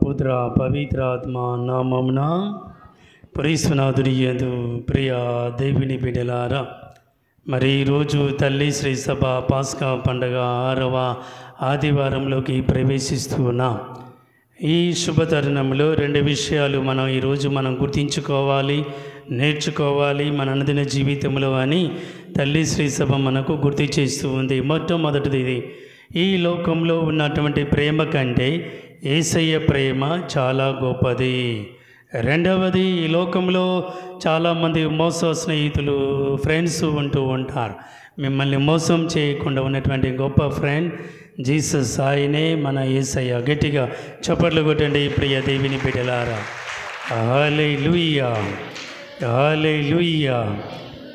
పుత్ర పవిత్రాత్మ నామమున ప్రీస్తునాథుని యందు ప్రియ దేవుని బిడ్డలారా, మరి ఈరోజు తల్లి శ్రీ సభ పాస్కా పండగ 6వ ఆదివారంలోకి ప్రవేశిస్తూ ఉన్నాం. ఈ శుభతరుణంలో 2 విషయాలు మనం గుర్తించుకోవాలి, నేర్చుకోవాలి మన అనుదిన జీవితంలో అని తల్లి శ్రీ సభ మనకు గుర్తు చేస్తూ ఉంది. మొట్టమొదటిది ఇది, ఈ లోకంలో ఉన్నటువంటి ప్రేమ కంటే యేసయ్య ప్రేమ చాలా గొప్పది. రెండవది, ఈ లోకంలో చాలామంది మోస స్నేహితులు, ఫ్రెండ్స్ ఉంటూ ఉంటారు. మిమ్మల్ని మోసం చేయకుండా ఉన్నటువంటి గొప్ప ఫ్రెండ్ జీసస్, ఆయనే మన యేసయ్య. గట్టిగా చప్పట్లు కొట్టండి ప్రియ దేవుని బిడ్డలారా. హల్లెలూయా, హల్లెలూయా.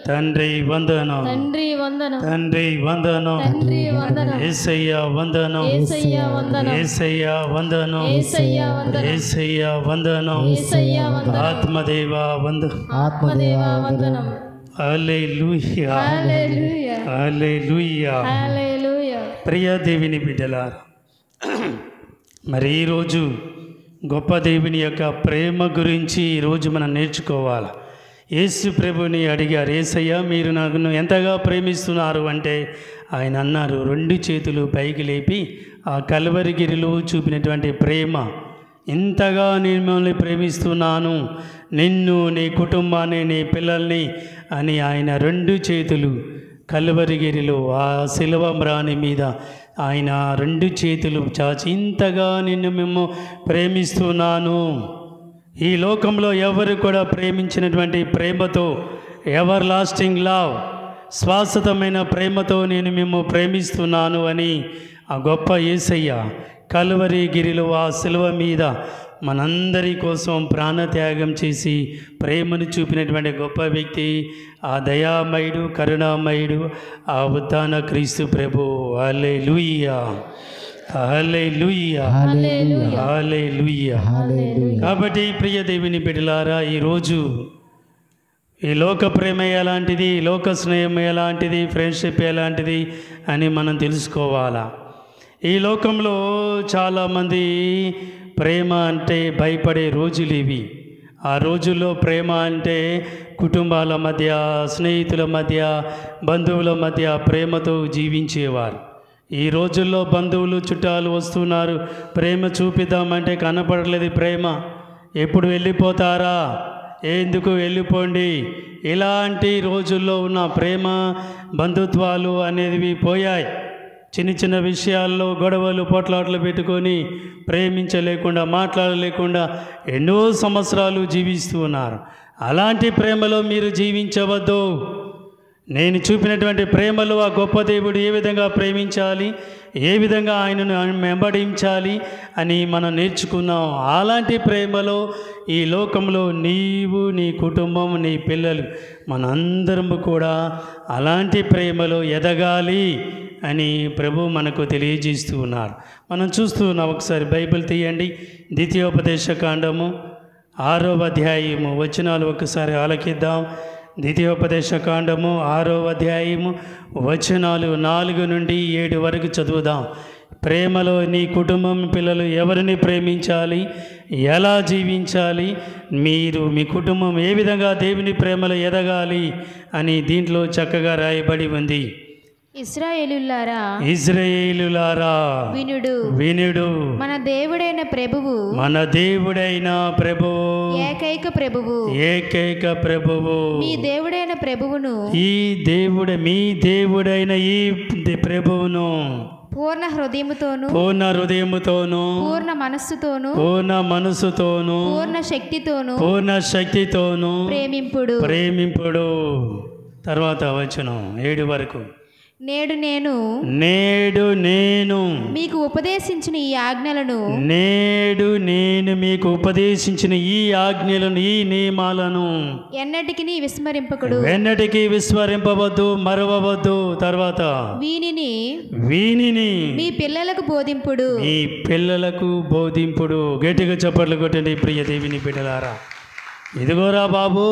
తండ్రి వందనం, తండ్రి వందనం, తండ్రి వందనం, తండ్రి వందనం, యేసయ్య వందనం, యేసయ్య వందనం, యేసయ్య వందనం, యేసయ్య వందనం, యేసయ్య వందనం, యేసయ్య వందనం, ఆత్మదేవ వందనం, ఆత్మదేవ వందనం. హల్లెలూయా, హల్లెలూయా, హల్లెలూయా, హల్లెలూయా. ప్రియ దేవుని బిడ్డలారా, మరి ఈరోజు గొప్ప దేవుని యొక్క ప్రేమ గురించి ఈరోజు మనం నేర్చుకోవాలి. యేసు ప్రభుని అడిగారు, యేసయ్య మీరు నన్ను ఎంతగా ప్రేమిస్తున్నారు అంటే ఆయన అన్నారు, 2 చేతులు పైకి లేపి ఆ కల్వరిగిరిలో చూపినటువంటి ప్రేమ, ఇంతగా నేను మిమ్మల్ని ప్రేమిస్తున్నాను, నిన్ను, నీ కుటుంబాన్ని, నీ పిల్లల్ని అని ఆయన 2 చేతులు కల్వరిగిరిలో ఆ శిలువ మ్రాణి మీద ఆయన 2 చేతులు చాచి, ఇంతగా నిన్ను మేము ప్రేమిస్తున్నాను. ఈ లోకంలో ఎవరు కూడా ప్రేమించినటువంటి ప్రేమతో, ఎవర్ లాస్టింగ్ లవ్, శాశ్వతమైన ప్రేమతో నేను మేము ప్రేమిస్తున్నాను అని ఆ గొప్ప యేసయ్య కల్వరి గిరిలో ఆ శిలువ మీద మనందరి కోసం ప్రాణత్యాగం చేసి ప్రేమను చూపినటువంటి గొప్ప వ్యక్తి ఆ దయామయుడు, కరుణామయుడు, ఆ ఉత్థాన క్రీస్తు ప్రభు. హల్లెలూయా, హల్లెలూయా, హల్లెలూయా. కాబట్టి ప్రియ దేవుని బిడ్డలారా, ఈరోజు ఈ లోక ప్రేమ ఎలాంటిది, లోక స్నేహం ఎలాంటిది, ఫ్రెండ్షిప్ ఎలాంటిది అని మనం తెలుసుకోవాలా. ఈ లోకంలో చాలామంది ప్రేమ అంటే భయపడే రోజులు ఇవి. ఆ రోజుల్లో ప్రేమ అంటే కుటుంబాల మధ్య, స్నేహితుల మధ్య, బంధువుల మధ్య ప్రేమతో జీవించేవారు. ఈ రోజుల్లో బంధువులు, చుట్టాలు వస్తున్నారు, ప్రేమ చూపిద్దామంటే కనపడలేదు ప్రేమ. ఎప్పుడు వెళ్ళిపోతారా, ఎందుకు వెళ్ళిపోండి, ఇలాంటి రోజుల్లో ఉన్న ప్రేమ, బంధుత్వాలు అనేవి పోయాయి. చిన్న చిన్న విషయాల్లో గొడవలు, పోట్లాటలు పెట్టుకొని ప్రేమించలేకుండా, మాట్లాడలేకుండా ఎన్నో సంవత్సరాలు జీవిస్తూ ఉన్నారు. అలాంటి ప్రేమలో మీరు జీవించవద్దు. నేను చూపినటువంటి ప్రేమలో ఆ గొప్ప దేవుడు ఏ విధంగా ప్రేమించాలి, ఏ విధంగా ఆయనను వెంబడించాలి అని మనం నేర్చుకున్నాం. అలాంటి ప్రేమలో ఈ లోకంలో నీవు, నీ కుటుంబం, నీ పిల్లలు, మనందరము కూడా అలాంటి ప్రేమలో ఎదగాలి అని ప్రభు మనకు తెలియజేస్తూ ఉన్నారు. మనం చూస్తూ ఉన్నాం. ఒకసారి బైబిల్ తీయండి, ద్వితీయోపదేశ కాండము 6వ అధ్యాయము వచనాలు ఒకసారి ఆలకిద్దాం. ద్వితీయోపదేశ కాండము 6వ అధ్యాయము వచనాలు 4 నుండి 7 వరకు చదువుదాం. ప్రేమలో నీ కుటుంబం, పిల్లలు ఎవరిని ప్రేమించాలి, ఎలా జీవించాలి, మీరు, మీ కుటుంబం ఏ విధంగా దేవుని ప్రేమలో ఎదగాలి అని దీంట్లో చక్కగా రాయబడి ఉంది. ఇశ్రాయేలులారా, ఇశ్రాయేలులారా వినుడు, వినుడు, మన దేవుడైన ప్రభువు, మన దేవుడైన ప్రభువు, ఏకైక ప్రభువు, ఏకైక ప్రభువు, మీ దేవుడైన ప్రభువును, ఈ దేవుడు, మీ దేవుడైన ఈ ప్రభువును పూర్ణ హృదయముతోను, పూర్ణ హృదయముతోను, పూర్ణ మనస్సుతోను, పూర్ణ మనసుతోను, పూర్ణ శక్తితోను, పూర్ణ శక్తితోను ప్రేమింపుడు. ప్రేమింపుడు. తర్వాత వచనం 7 వరకు. నేడు నేను మీకు ఉపదేశించిన ఈ ఆజ్ఞలను, నేడు నేను మీకు ఉపదేశించిన ఈ ఆజ్ఞలను, ఈ నియమాలను ఎన్నటికి విస్మరింపకుడు, ఎన్నటికీ విస్మరింపవద్దు, మరవవద్దు. తర్వాత వీనిని మీ పిల్లలకు బోధింపుడు, మీ పిల్లలకు బోధింపుడు. గట్టిగా చప్పట్లు కొట్టండి ప్రియ దేవుని బిడ్డలారా. ఇదిగోరా బాబు,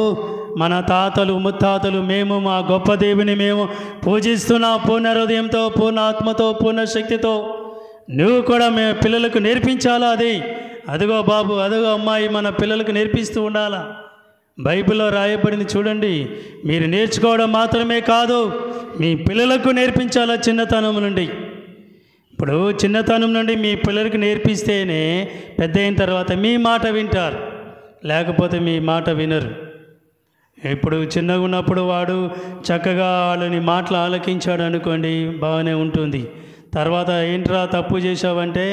మన తాతలు, ముత్తాతలు, మేము మా గొప్ప దేవుని మేము పూజిస్తున్నాం పూర్ణ హృదయంతో, పూర్ణ ఆత్మతో, పూర్ణ శక్తితో. నువ్వు కూడా మేము పిల్లలకు నేర్పించాలా అది అదిగో బాబు, అదిగో అమ్మాయి మన పిల్లలకు నేర్పిస్తూ ఉండాలా. బైబిల్లో రాయబడింది చూడండి. మీరు నేర్చుకోవడం మాత్రమే కాదు, మీ పిల్లలకు నేర్పించాలా చిన్నతనం నుండి. ఇప్పుడు చిన్నతనం నుండి మీ పిల్లలకు నేర్పిస్తేనే పెద్ద అయిన తర్వాత మీ మాట వింటారు, లేకపోతే మీ మాట వినరు. ఇప్పుడు చిన్నగా ఉన్నప్పుడు వాడు చక్కగా వాళ్ళని మాటలు ఆలకించాడు అనుకోండి, బాగానే ఉంటుంది. తర్వాత ఏంట్రా తప్పు చేశావంటే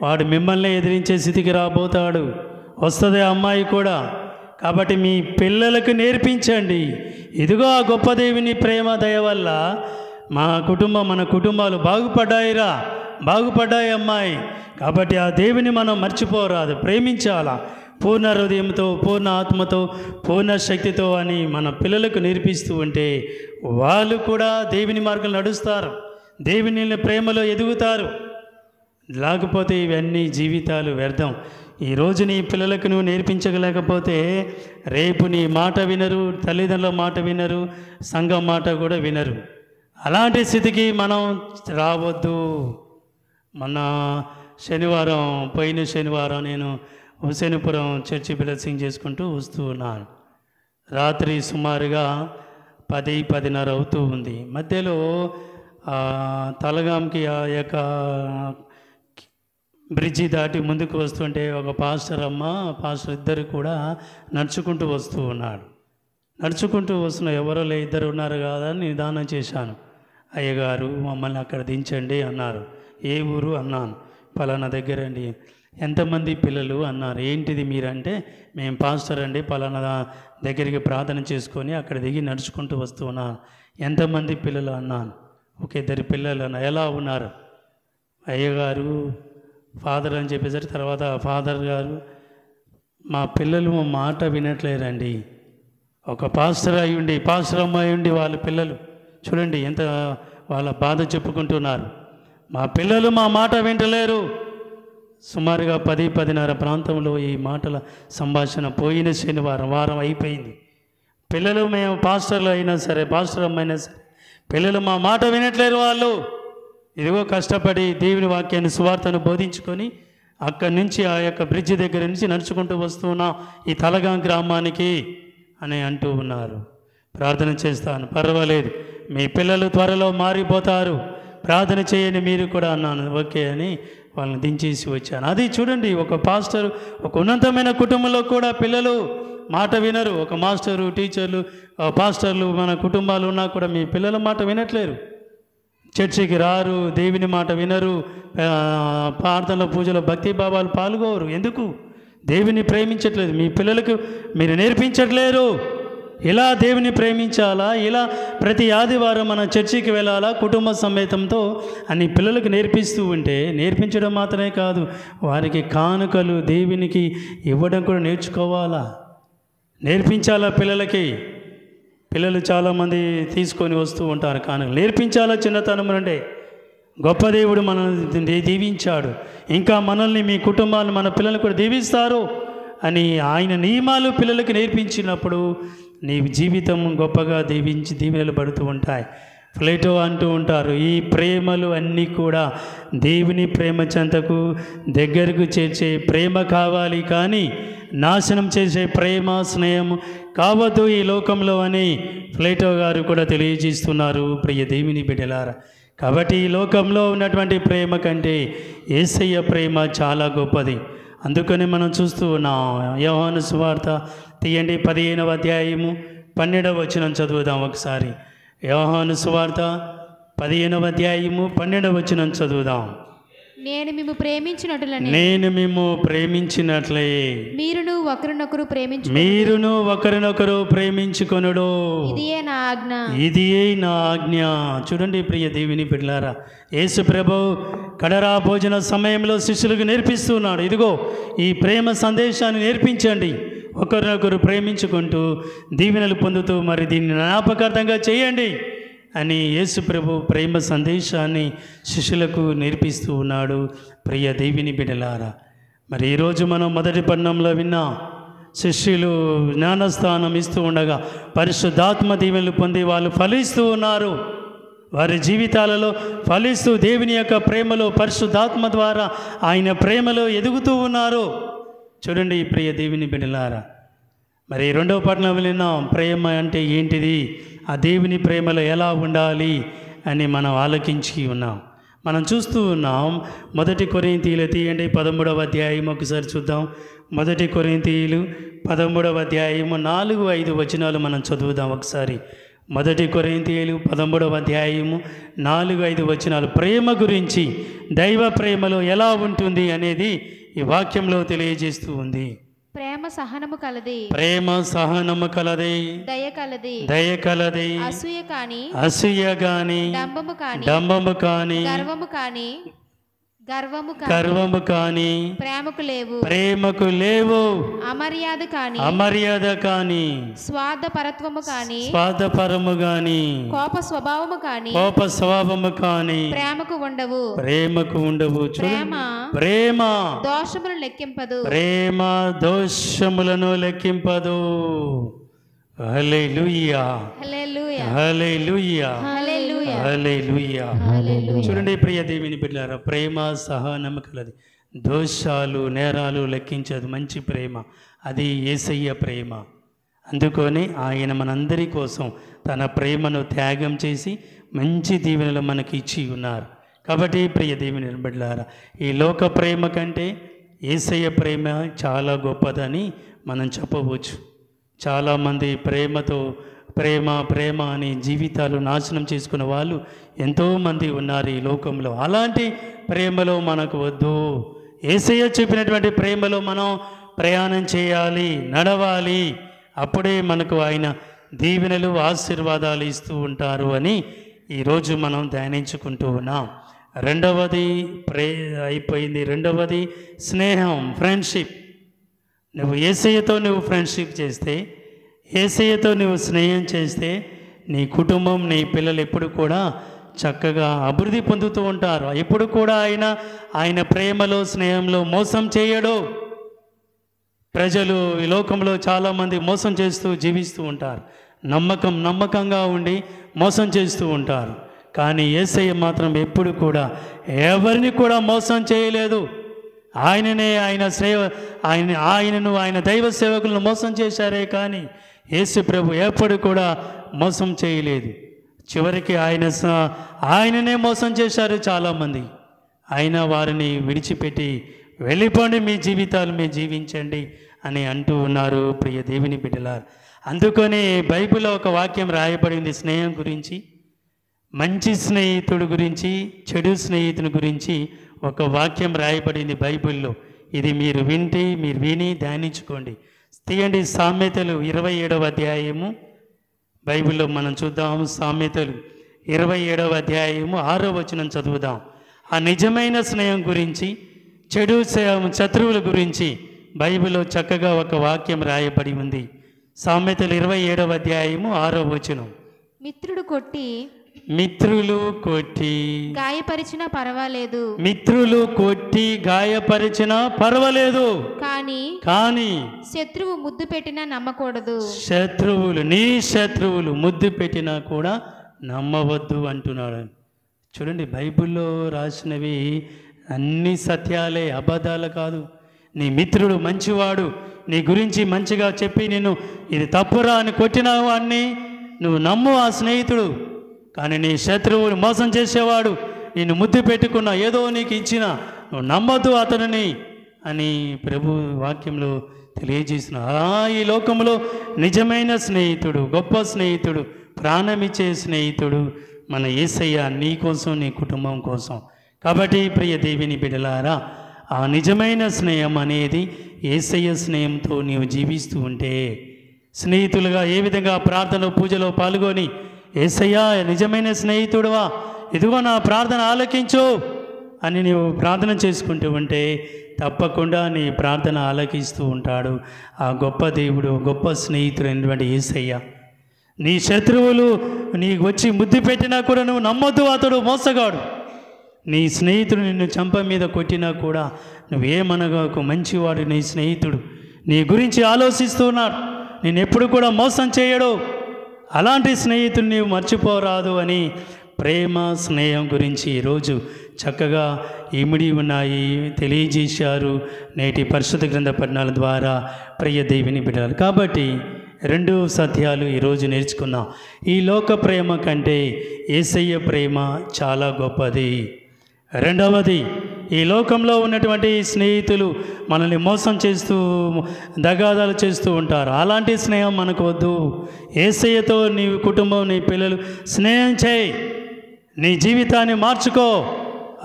వాడు మిమ్మల్ని ఎదిరించే స్థితికి రాబోతాడు. వస్తుంది అమ్మాయి కూడా. కాబట్టి మీ పిల్లలకు నేర్పించండి. ఇదిగో ఆ గొప్ప దేవుని ప్రేమ దయ వల్ల మన కుటుంబాలు బాగుపడ్డాయి అమ్మాయి. కాబట్టి ఆ దేవుని మనం మర్చిపోరాదు, ప్రేమించాలా పూర్ణ హృదయంతో, పూర్ణ ఆత్మతో, పూర్ణ శక్తితో అని మన పిల్లలకు నేర్పిస్తూ ఉంటే వాళ్ళు కూడా దేవుని మార్గంలో నడుస్తారు, దేవుని ప్రేమలో ఎదుగుతారు. లేకపోతే ఇవన్నీ జీవితాలు వ్యర్థం. ఈరోజు నీ పిల్లలకు నువ్వు నేర్పించలేకపోతే రేపు నీ మాట వినరు, తల్లిదండ్రుల మాట వినరు, సంఘం మాట కూడా వినరు. అలాంటి స్థితికి మనం రావద్దు. పోయిన శనివారం నేను హుసేనుపురం చర్చి బ్లెస్సింగ్ చేసుకుంటూ వస్తూ ఉన్నాను. రాత్రి సుమారుగా 10-10:30 అవుతూ ఉంది. మధ్యలో తలగాంకి ఆ యొక్క బ్రిడ్జి దాటి ముందుకు వస్తుంటే ఒక పాస్టర్ ఇద్దరు కూడా నడుచుకుంటూ వస్తూ ఉన్నాడు. నడుచుకుంటూ వస్తున్న ఎవరో ఇద్దరు ఉన్నారు కదా అని నిదానం చేశాను. అయ్యగారు మమ్మల్ని అక్కడ దించండి అన్నారు. ఏ ఊరు అన్నాను. పలానా దగ్గర అండి. ఎంతమంది పిల్లలు అన్నారు. ఏంటిది మీరంటే మేము పాస్టర్ అండి, పలానా దగ్గరికి ప్రార్థన చేసుకొని అక్కడ దిగి నడుచుకుంటూ వస్తూ ఉన్నాను. ఎంతమంది పిల్లలు అన్నాను. ఒక 2 పిల్లలు అన్న. ఎలా ఉన్నారు? అయ్యగారు ఫాదర్ అని చెప్పేసరికి తర్వాత ఫాదర్ గారు, మా పిల్లలు మా మాట వినట్లేరండి. ఒక పాస్టర్ అమ్మాయి ఉండి వాళ్ళ పిల్లలు చూడండి ఎంత వాళ్ళ బాధ చెప్పుకుంటున్నారు. మా పిల్లలు మా మాట వింటలేరు. సుమారుగా 10-10:30 ప్రాంతంలో ఈ మాటల సంభాషణ పోయిన శనివారం వారం అయిపోయింది. పిల్లలు మేము పాస్టర్ అమ్మైనా సరే పిల్లలు మా మాట వినట్లేరు. వాళ్ళు ఇదిగో కష్టపడి దేవుని వాక్యాన్ని సువార్తను బోధించుకొని అక్కడి నుంచి ఆ యొక్క బ్రిడ్జి దగ్గర నుంచి నడుచుకుంటూ వస్తున్నాం ఈ తలగాం గ్రామానికి అని అంటూ ఉన్నారు. ప్రార్థన చేస్తాను, పర్వాలేదు, మీ పిల్లలు త్వరలో మారిపోతారు, ప్రార్థన చేయని మీరు కూడా అన్నాను. ఓకే అని వాళ్ళని దించేసి వచ్చాను. అది చూడండి, ఒక పాస్టర్, ఒక ఉన్నతమైన కుటుంబంలో కూడా పిల్లలు మాట వినరు. ఒక మాస్టరు, టీచర్లు, పాస్టర్లు మన కుటుంబాలు ఉన్నా కూడా మీ పిల్లల మాట వినట్లేరు. చర్చికి రారు, దేవుని మాట వినరు, ప్రార్థనల పూజలో భక్తి భావాలు పాల్గొరు. ఎందుకు? దేవుని ప్రేమించట్లేదు. మీ పిల్లలకు మీరు నేర్పించట్లేరు. ఇలా దేవుని ప్రేమించాలా, ఇలా ప్రతి ఆదివారం మన చర్చికి వెళ్ళాలా కుటుంబ సమేతంతో అని పిల్లలకు నేర్పిస్తూ ఉంటే, నేర్పించడం మాత్రమే కాదు, వారికి కానుకలు దేవునికి ఇవ్వడం కూడా నేర్చుకోవాలా, నేర్పించాలా పిల్లలకి. పిల్లలు చాలామంది తీసుకొని వస్తూ ఉంటారు కానుకలు. నేర్పించాలా చిన్నతనం నుండే. గొప్ప దేవుడు మనల్ని దీవించాడు, ఇంకా మనల్ని, మీ కుటుంబాన్ని, మన పిల్లలు కూడా దీవిస్తారు అని ఆయన నియమాలు పిల్లలకి నేర్పించినప్పుడు నీ జీవితం గొప్పగా దీవెనలు పడుతూ ఉంటాయి. ప్లేటో అంటూ ఉంటారు, ఈ ప్రేమలు అన్నీ కూడా దేవుని ప్రేమ చెంతకు దగ్గరకు చేర్చే ప్రేమ కావాలి, కానీ నాశనం చేసే ప్రేమ స్నేహం కావద్దు ఈ లోకంలో అని ప్లేటో గారు కూడా తెలియజేస్తున్నారు. ప్రియ దేవుని బిడ్డలారా, కాబట్టి ఈ లోకంలో ఉన్నటువంటి ప్రేమ కంటే యేసయ్య ప్రేమ చాలా గొప్పది. అందుకని మనం చూస్తూ ఉన్నాం. యోహాను సువార్త తీయండి, 15వ అధ్యాయము 12వ వచనం చదువుదాం ఒకసారి. యోహాను సువార్త 15వ అధ్యాయము 12వ వచనం చదువుదాం. నేను మిమ్ము ప్రేమించినట్లే మీరును ఒకరినొకరు ప్రేమించుకొనుడు. ఇదియే నా ఆజ్ఞ. చూడండి ప్రియ దేవుని బిడ్డలారా, యేసు ప్రభువు కడరా భోజన సమయంలో శిష్యులకు నేర్పిస్తున్నాడు. ఇదిగో ఈ ప్రేమ సందేశాన్ని నేర్పించండి, ఒకరినొకరు ప్రేమించుకుంటూ దీవెనలు పొందుతూ మరి దీన్ని జ్ఞాపకార్థంగా చేయండి అని యేసు ప్రభు ప్రేమ సందేశాన్ని శిష్యులకు నేర్పిస్తూ ఉన్నాడు. ప్రియ దేవుని బిడ్డలారా, మరి ఈరోజు మనం మొదటి పట్టణంలో విన్నాం, శిష్యులు జ్ఞానస్థానం ఇస్తూ ఉండగా పరిశుద్ధాత్మ దీవెనలు పొంది వాళ్ళు ఫలిస్తూ ఉన్నారు. వారి జీవితాలలో ఫలిస్తూ దేవుని యొక్క ప్రేమలో పరిశుద్ధాత్మ ద్వారా ఆయన ప్రేమలో ఎదుగుతూ ఉన్నారు. చూడండి ప్రియ దేవుని బిడ్డలారా, మరి రెండవ పట్టణం విన్నాం, ప్రేమ అంటే ఏంటిది, ఆ దేవుని ప్రేమలో ఎలా ఉండాలి అని మనం ఆలోచించి ఉన్నాం. మనం చూస్తూ ఉన్నాం. 1 కొరింథీయులు తీయండి 13వ అధ్యాయం ఒకసారి చూద్దాం. 1 కొరింథీయులు 13వ అధ్యాయము 4-5 వచనాలు మనం చదువుదాం ఒకసారి. 1 కొరింథీయులు 13వ అధ్యాయము 4-5 వచనాలు ప్రేమ గురించి, దైవ ప్రేమలో ఎలా ఉంటుంది అనేది ఈ వాక్యంలో తెలియజేస్తూ ఉంది. ప్రేమ సహనము కలది, ప్రేమ సహనము కలది, దయ కలది, దయ కలది, అసూయ కాని, అసూయ గాని, డంబము కాని, డంబము కాని, గర్వము కాని, గర్వము కాని ప్రేమకు లేవు, ప్రేమకు లేవు. అమర్యాద కాని, అమర్యాద కాని, స్వార్థపరత్వము కాని, స్వార్థపరము గాని, కోప స్వభావము కాని, కోప స్వభావము కాని ప్రేమకు ఉండవు. ప్రేమకు ఉండవు. ప్రేమ ప్రేమ దోషములను లెక్కింపదు, ప్రేమ దోషములను లెక్కింపదు. హల్లెలూయా, హల్లెలూయా, హల్లెలూయా, హల్లెలూయా, హల్లెలూయా. హల్లెలూయా. చూడండి ప్రియ దేవుని బిడ్డలారా, ప్రేమ సహనము కలది, దోషాలు నేరాలు లెక్కించదు. మంచి ప్రేమ, అది యేసయ్య ప్రేమ. అందుకని ఆయన మనందరి కోసం తన ప్రేమను త్యాగం చేసి మంచి దీవెనలు మనకి ఇచ్చి ఉన్నారు. కాబట్టి ప్రియ దేవుని బిడ్డలారా, ఈ లోక ప్రేమ కంటే యేసయ్య ప్రేమ చాలా గొప్పదని మనం చెప్పవచ్చు. చాలామంది ప్రేమతో ప్రేమ ప్రేమ అని జీవితాలు నాశనం చేసుకున్న వాళ్ళు ఎంతోమంది ఉన్నారు ఈ లోకంలో. అలాంటి ప్రేమలో మనకు వద్దు. యేసయ్య చెప్పినటువంటి ప్రేమలో మనం ప్రయాణం చేయాలి, నడవాలి. అప్పుడే మనకు ఆయన దీవెనలు ఆశీర్వాదాలు ఇస్తూ ఉంటారు అని ఈరోజు మనం ధ్యానించుకుంటూ ఉన్నాం. రెండవది అయిపోయింది. రెండవది స్నేహం, ఫ్రెండ్షిప్. నువ్వు యేసయ్యతో నువ్వు ఫ్రెండ్షిప్ చేస్తే, యేసయ్యతో నువ్వు స్నేహం చేస్తే నీ కుటుంబం, నీ పిల్లలు ఎప్పుడు కూడా చక్కగా అభివృద్ధి పొందుతూ ఉంటారు. ఎప్పుడు కూడా ఆయన ప్రేమలో స్నేహంలో మోసం చేయడు. ప్రజలు ఈ లోకంలో చాలామంది మోసం చేస్తూ జీవిస్తూ ఉంటారు. నమ్మకంగా ఉండి మోసం చేస్తూ ఉంటారు. కానీ యేసయ్య మాత్రం ఎప్పుడు కూడా ఎవరిని కూడా మోసం చేయలేదు. ఆయనను ఆయన దైవ సేవకులను మోసం చేశారే కానీ యేసు ప్రభు ఎప్పుడు కూడా మోసం చేయలేదు. చివరికి ఆయననే మోసం చేశారు చాలామంది. ఆయన వారిని విడిచిపెట్టి వెళ్ళిపోండి, మీ జీవితాలు మీరు జీవించండి అని అంటూ ఉన్నారు ప్రియ దేవుని బిడ్డలారు. అందుకని బైబిల్లో ఒక వాక్యం రాయబడింది స్నేహం గురించి. మంచి స్నేహితుడు గురించి, చెడు స్నేహితుని గురించి ఒక వాక్యం రాయబడింది బైబిల్లో. ఇది మీరు విని ధ్యానించుకోండి. తీయండి సామెతలు 27వ అధ్యాయము బైబిల్లో మనం చూద్దాం. సామెతలు 27వ అధ్యాయము 6వ వచనం చదువుదాం. ఆ నిజమైన స్నేహం గురించి, చెడు శత్రువుల గురించి బైబిల్లో చక్కగా ఒక వాక్యం రాయబడి ఉంది. సామెతలు 27వ అధ్యాయము 6వ వచనం. మిత్రులు కొట్టి గాయపరిచినా పర్వాలేదు, మిత్రులు కొట్టి గాయపరిచినా పర్వాలేదు, కానీ శత్రువు ముద్దు పెట్టినా నమ్మకూడదు. నీ శత్రువులు ముద్దు పెట్టినా కూడా నమ్మవద్దు అంటున్నాడు. చూడండి బైబిల్లో రాసినవి అన్ని సత్యాలే, అబద్ధాలు కాదు. నీ మిత్రుడు మంచివాడు, నీ గురించి మంచిగా చెప్పి నిన్ను ఇది తప్పురా అని కొట్టినావు అన్ని నువ్వు నమ్ము ఆ స్నేహితుడు. కానీ నీ శత్రువుని మోసం చేసేవాడు నిన్ను ముద్దు పెట్టుకున్నా, ఏదో నీకు ఇచ్చినా నువ్వు నమ్మద్దు అతనిని అని ప్రభు వాక్యంలో తెలియజేసిన. ఈ లోకంలో నిజమైన స్నేహితుడు, గొప్ప స్నేహితుడు, ప్రాణమిచ్చే స్నేహితుడు మన యేసయ్య, నీ కోసం, నీ కుటుంబం కోసం. కాబట్టి ప్రియ దేవుని బిడ్డలారా, ఆ నిజమైన స్నేహం అనేది యేసయ్య స్నేహంతో నీవు జీవిస్తూ ఉంటే, స్నేహితులుగా ఏ విధంగా ప్రార్థన పూజలో పాల్గొని యేసయ్యా నిజమైన స్నేహితుడువా, ఇదిగో నా ప్రార్థన ఆలకించు అని నీవు ప్రార్థన చేసుకుంటూ ఉంటే తప్పకుండా నీ ప్రార్థన ఆలకిస్తూ ఉంటాడు ఆ గొప్ప దేవుడు, గొప్ప స్నేహితుడు అయినటువంటి యేసయ్య. నీ శత్రువులు నీకు వచ్చి ముద్దు పెట్టినా కూడా నువ్వు నమ్మొద్దు, అతడు మోసగాడు. నీ స్నేహితుడు నిన్ను చంప మీద కొట్టినా కూడా నువ్వేమనగాకు, మంచివాడు నీ స్నేహితుడు, నీ గురించి ఆలోచిస్తున్నాడు, నేను ఎప్పుడు కూడా మోసం చేయడు. అలాంటి స్నేహితుడిని నీవు మర్చిపోరాదు అని ప్రేమ స్నేహం గురించి ఈరోజు చక్కగా ఇమిడి ఉన్నాయి తెలియజేశారు నేటి పరిశుద్ధ గ్రంథ పఠనాల ద్వారా ప్రియ దేవుని బిడ్డలు. కాబట్టి 2 సత్యాలు ఈరోజు నేర్చుకున్నాం. ఈ లోక ప్రేమ కంటే యేసయ్య ప్రేమ చాలా గొప్పది. రెండవది, ఈ లోకంలో ఉన్నటువంటి స్నేహితులు మనల్ని మోసం చేస్తూ దగాదాలు చేస్తూ ఉంటారు. అలాంటి స్నేహం మనకు వద్దు. యేసయ్యతో నీ కుటుంబం, నీ పిల్లలు స్నేహం చేయి, నీ జీవితాన్ని మార్చుకో,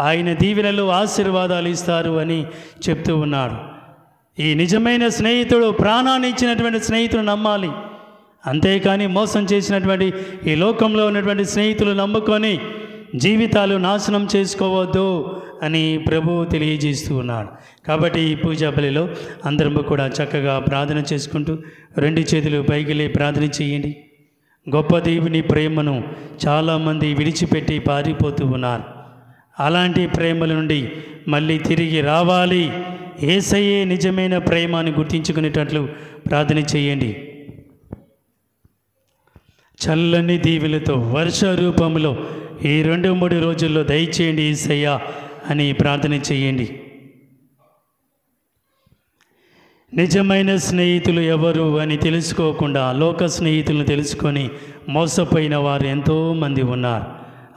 ఆయన దీవెనలు ఆశీర్వాదాలు ఇస్తారు అని చెప్తూ ఉన్నాడు. ఈ నిజమైన స్నేహితుడు, ప్రాణాన్ని ఇచ్చినటువంటి స్నేహితుడు నమ్మాలి. అంతేకాని మోసం చేసినటువంటి ఈ లోకంలో ఉన్నటువంటి స్నేహితులు నమ్ముకొని జీవితాలు నాశనం చేసుకోవద్దు అని ప్రభువు తెలియజేస్తూ ఉన్నాడు. కాబట్టి ఈ పూజా బలిలో అందరం కూడా చక్కగా ప్రార్థన చేసుకుంటూ 2 చేతులు పైకి ప్రార్థన చేయండి. గొప్ప దేవుని ప్రేమను చాలామంది విడిచిపెట్టి పారిపోతూ ఉన్నారు. అలాంటి ప్రేమల నుండి మళ్ళీ తిరిగి రావాలి. యేసయ్యే నిజమైన ప్రేమను గుర్తించుకునేటట్లు ప్రార్థన చేయండి. చల్లని దీవెలతో వర్ష రూపంలో ఈ 2-3 రోజుల్లో దయచేయండి యేసయ్య అని ప్రార్థన చేయండి. నిజమైన స్నేహితులు ఎవరు అని తెలుసుకోకుండా లోక స్నేహితులను తెలుసుకొని మోసపోయిన వారు ఎంతోమంది ఉన్నారు.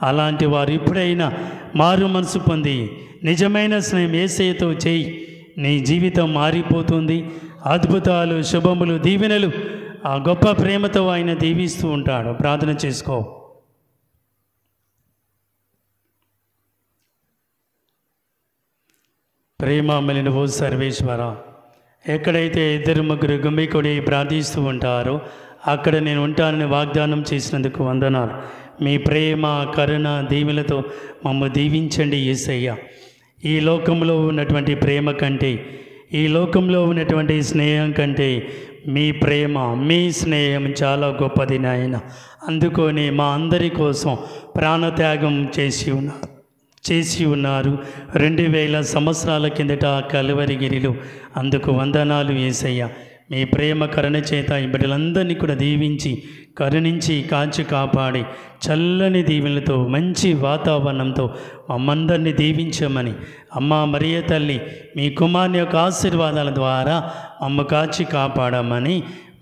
అలాంటి వారు ఇప్పుడైనా మారు మనసు పొంది నిజమైన స్నేహం యేసయ్యతో చేయి. నీ జీవితం మారిపోతుంది. అద్భుతాలు, శుభములు, దీవెనలు ఆ గొప్ప ప్రేమతో ఆయన దీవిస్తూ ఉంటాడు. ప్రార్థన చేసుకో. ప్రేమ మలిన ఓ సర్వేశ్వర, ఎక్కడైతే 2-3 గుమికూడి ప్రార్థిస్తూ ఉంటారో అక్కడ నేను ఉంటానని వాగ్దానం చేసినందుకు వందనాలు. మీ ప్రేమ, కరుణ, దీవెనలతో మమ్మ దీవించండి యేసయ్య. ఈ లోకంలో ఉన్నటువంటి ప్రేమ కంటే, ఈ లోకంలో ఉన్నటువంటి స్నేహం కంటే మీ ప్రేమ, మీ స్నేహం చాలా గొప్పది నాయన. అందుకొని మా అందరి కోసం ప్రాణత్యాగం చేసి ఉన్నారు 2000 సంవత్సరాల కిందట కలువరిగిరిలో. అందుకు వందనాలు యేసయ్య. మీ ప్రేమ కరుణ చేత ఈ బిడ్డలందరినీ కూడా దీవించి కరుణించి కాచి కాపాడి చల్లని దీవెనలతో మంచి వాతావరణంతో మమ్మందరినీ దీవించమని అమ్మ మరియ తల్లి మీ కుమారుని యొక్క ఆశీర్వాదాల ద్వారా అమ్మ కాచి కాపాడమని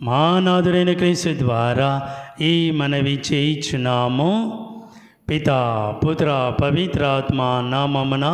మా నాథుడైన క్రీస్తు ద్వారా ఈ మనవి చేయించున్నాము. పితా, పుత్ర, పవిత్రాత్మ నామమున.